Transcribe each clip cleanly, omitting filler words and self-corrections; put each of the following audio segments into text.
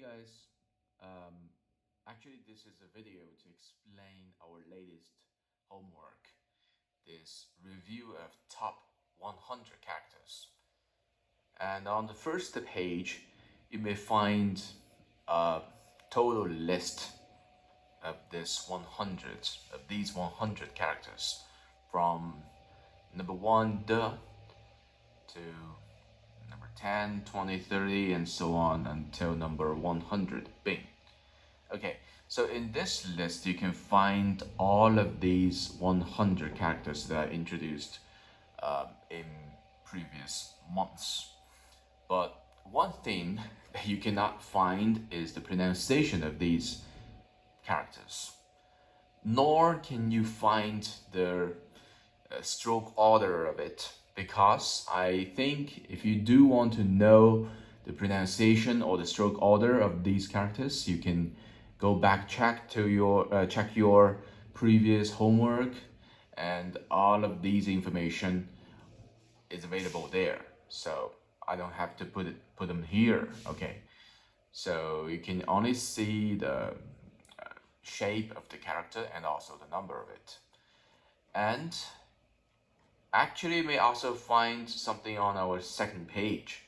guys, um, actually this is a video to explain our latest homework, this review of top 100 characters. And on the first page, you may find a total list of these 100 characters from number 1 to number 10, 20, 30, and so on until number 100 bing. Okay, so in this list you can find all of these 100 characters that I introduced in previous months. But one thing that you cannot find is the pronunciation of these characters, nor can you find the stroke order of it, because I think if you do want to know the pronunciation or the stroke order of these characters, you can go back check your previous homework, and all of these information is available there. So I don't have to put them here. Okay, so you can only see the shape of the character and also the number of it. And actually you may also find something on our second page.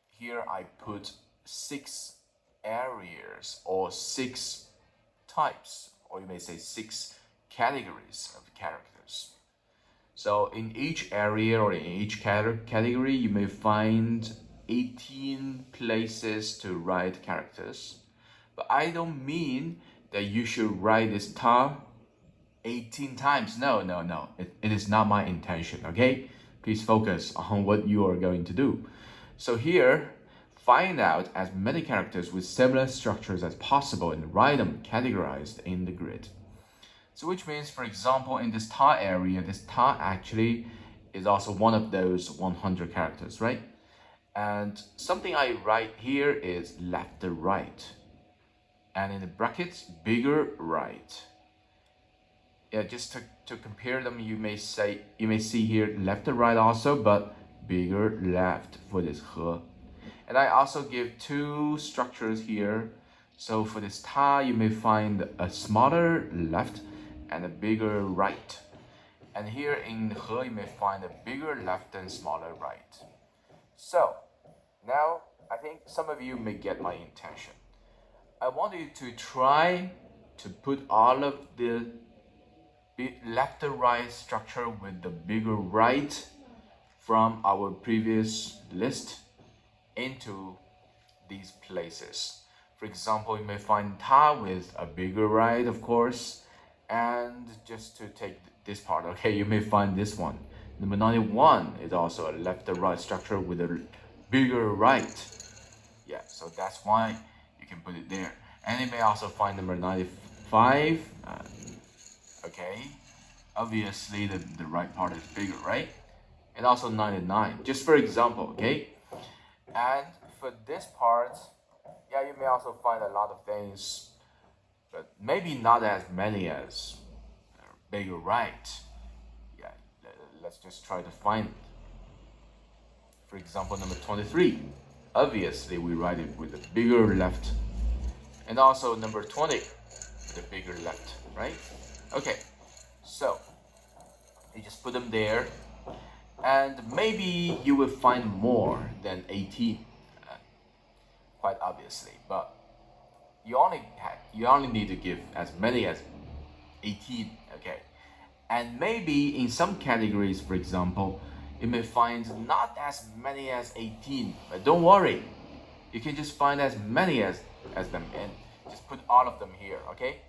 Here I put 6 areas or 6 types, or you may say 6 categories of characters. So in each area or in each category, you may find 18 places to write characters. But I don't mean that you should write this top 18 times. No. It is not my intention, okay? Please focus on what you are going to do. So here, find out as many characters with similar structures as possible and write them categorized in the grid. So which means, for example, in this tar area, this tar actually is also one of those 100 characters, right? And something I write here is left to right. And in the brackets, bigger right. Yeah, just to compare them, you may see here left to right also, but bigger left for this he. And I also give 2 structures here. So for this ta, you may find a smaller left and a bigger right. And here in he, you may find a bigger left and smaller right. So now I think some of you may get my intention. I want you to try to put all of the left to right structure with the bigger right from our previous list into these places. For example, you may find ta with a bigger right, of course, and just to take this part, okay, you may find this one. Number 91 is also a left to right structure with a bigger right. Yeah, so that's why you can put it there. And you may also find number 95. Okay, obviously the right part is bigger, right? And also 99, just for example, okay? And for this part, yeah, you may also find a lot of things, but maybe not as many as bigger right. Yeah, let's just try to find it. For example, number 23, obviously we write it with a bigger left. And also number 20 with a bigger left, right? Okay, so you just put them there, and maybe you will find more than 18, quite obviously, but you only need to give as many as 18, okay? And maybe in some categories, for example, you may find not as many as 18, but don't worry, you can just find as many as them and just put all of them here, okay?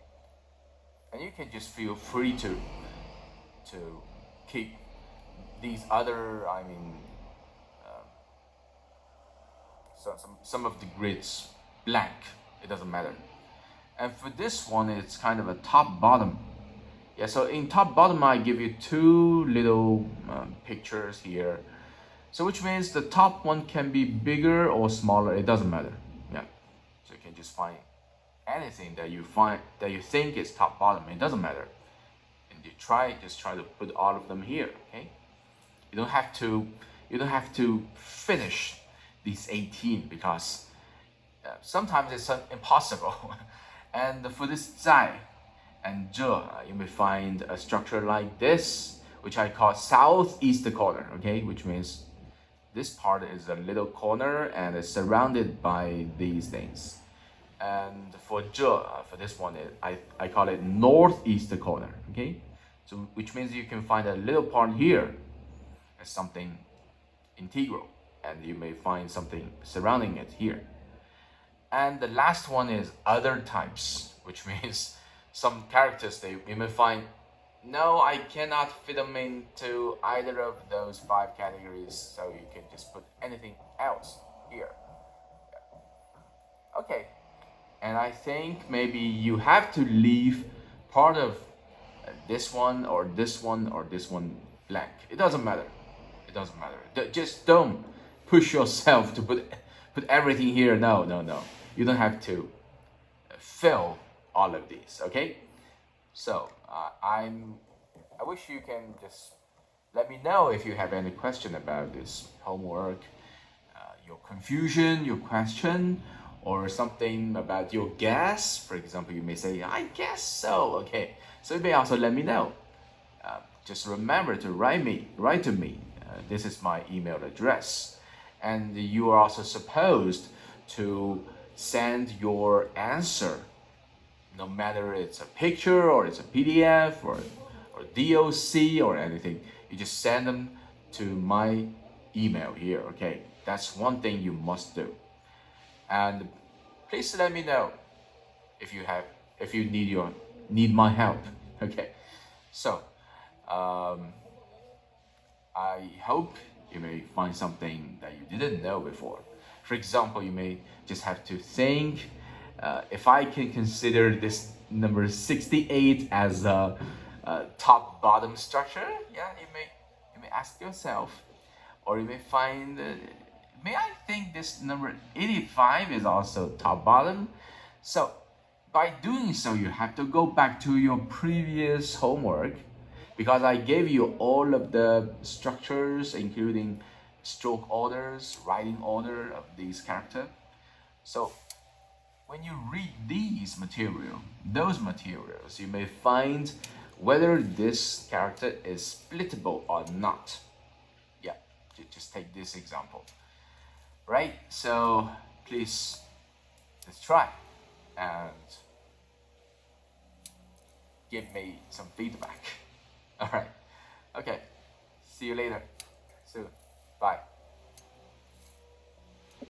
And you can just feel free to keep these other, some of the grids blank. It doesn't matter. And for this one, it's kind of a top bottom. Yeah, so in top bottom, I give you 2 little pictures here. So which means the top one can be bigger or smaller. It doesn't matter. Yeah, so you can just find anything that you think is top bottom. It doesn't matter. And just try to put all of them here. Okay, you don't have to finish these 18 because sometimes it's impossible. And for this 在 and 这, you may find a structure like this, which I call southeast corner, okay? Which means this part is a little corner and it's surrounded by these things. And for 这, for this one, I call it northeast corner, okay? So which means you can find a little part here as something integral, and you may find something surrounding it here. And the last one is other types, which means some characters that you may find, no, I cannot fit them into either of those 5 categories, so you can just put anything else here. Okay, and I think maybe you have to leave part of this one or this one or this one blank. It doesn't matter. It doesn't matter. Just don't push yourself to put everything here. No. You don't have to fill all of these. Okay. So I wish you can just let me know if you have any question about this homework, your confusion, your question, or something about your guess. For example, you may say, I guess so. Okay. So you may also let me know. Just remember to write to me. This is my email address. And you are also supposed to send your answer, no matter it's a picture or it's a PDF or DOC or anything. You just send them to my email here, okay? That's one thing you must do. And please let me know if you need my help, okay? So I hope you may find something that you didn't know before. For example, you may just have to think, if I can consider this number 68 as a top-bottom structure, yeah, you may ask yourself, or you may find, may I think this number 85 is also top-bottom? So by doing so, you have to go back to your previous homework, because I gave you all of the structures, including stroke orders, writing order of these characters. So when you read those materials, you may find whether this character is splittable or not. Yeah, just take this example. Right? So please, let's try and give me some feedback. All right. Okay. See you later. Soon. Bye.